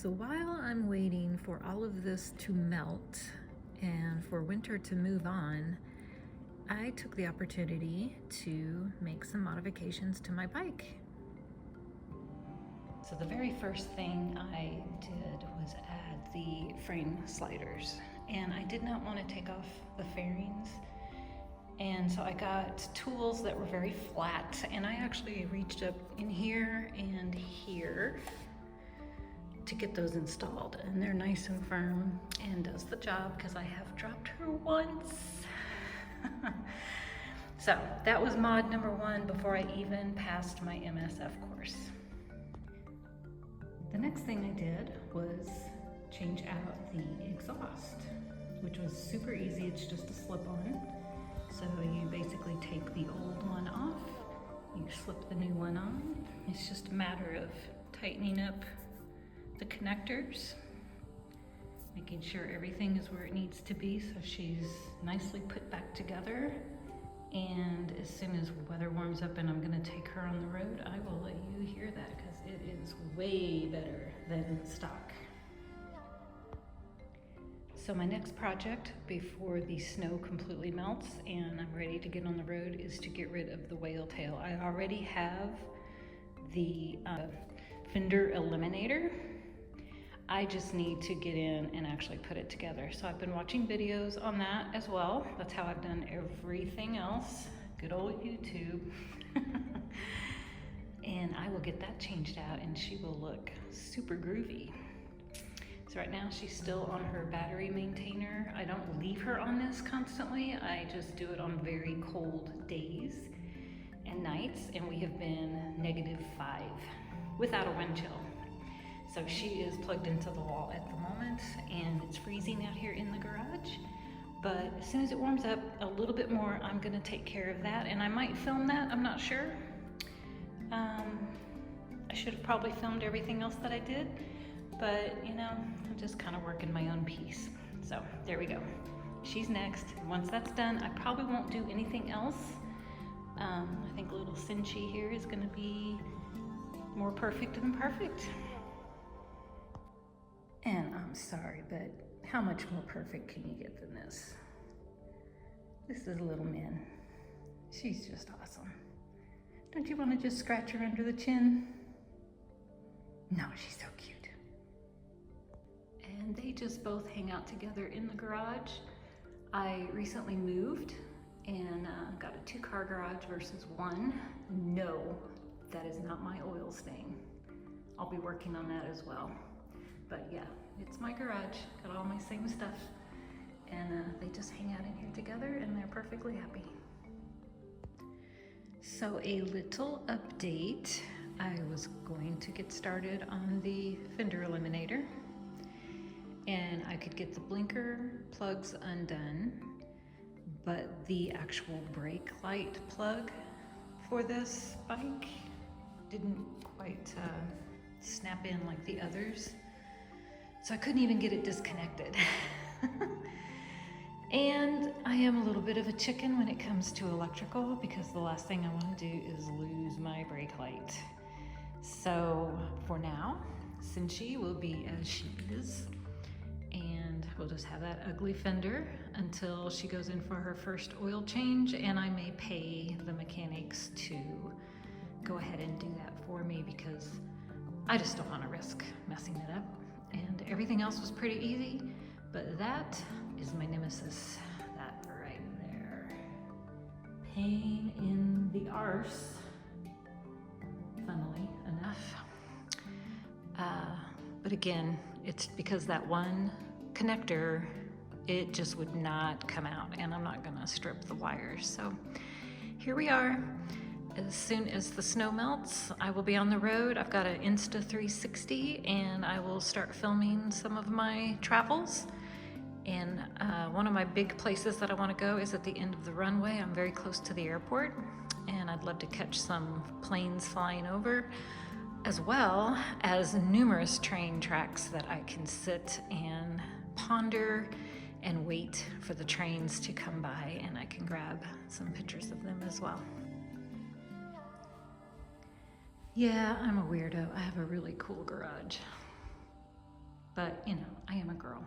So while I'm waiting for all of this to melt and for winter to move on, I took the opportunity to make some modifications to my bike. So the very first thing I did was add the frame sliders, and I did not want to take off the fairings. And so I got tools that were very flat, and I actually reached up in here and here to get those installed, and they're nice and firm and does the job because I have dropped her once. So that was mod number one before I even passed my MSF course. The next thing I did was change out the exhaust, which was super easy. It's just a slip-on. So you basically take the old one off, you slip the new one on. It's just a matter of tightening up the connectors, making sure everything is where it needs to be so she's nicely put back together. And as soon as weather warms up and I'm gonna take her on the road, I will let you hear that because it is way better than stock. So my next project before the snow completely melts and I'm ready to get on the road is to get rid of the whale tail. I already have the fender eliminator. I just need to get in and actually put it together. So I've been watching videos on that as well. That's how I've done everything else. Good old YouTube. And I will get that changed out and she will look super groovy. So right now she's still on her battery maintainer. I don't leave her on this constantly. I just do it on very cold days and nights, and we have been -5 without a wind chill. So she is plugged into the wall at the moment, and it's freezing out here in the garage. But as soon as it warms up a little bit more, I'm gonna take care of that, and I might film that, I'm not sure. I should have probably filmed everything else that I did, but you know, I'm just kind of working my own piece. So there we go. She's next. Once that's done, I probably won't do anything else. I think little Cinchi here is gonna be more perfect than perfect. And I'm sorry, but how much more perfect can you get than this? This is little Min. She's just awesome. Don't you want to just scratch her under the chin? No, she's so cute. And they just both hang out together in the garage. I recently moved and got a 2-car garage versus 1. No, that is not my oil stain. I'll be working on that as well. But yeah, it's my garage, got all my same stuff. And they just hang out in here together and they're perfectly happy. So a little update. I was going to get started on the fender eliminator and I could get the blinker plugs undone, but the actual brake light plug for this bike didn't quite snap in like the others. So I couldn't even get it disconnected. And I am a little bit of a chicken when it comes to electrical because the last thing I want to do is lose my brake light. So for now, Cinchi will be as she is, and we'll just have that ugly fender until she goes in for her first oil change, and I may pay the mechanics to go ahead and do that for me because I just don't want to risk messing it up. And everything else was pretty easy, but that is my nemesis, that right there. Pain in the arse, funnily enough. But again, it's because that one connector, it just would not come out, and I'm not gonna strip the wires. So here we are. As soon as the snow melts, I will be on the road. I've got an Insta360 and I will start filming some of my travels. And one of my big places that I want to go is at the end of the runway. I'm very close to the airport and I'd love to catch some planes flying over, as well as numerous train tracks that I can sit and ponder and wait for the trains to come by, and I can grab some pictures of them as well. Yeah, I'm a weirdo. I have a really cool garage. but you know, I am a girl.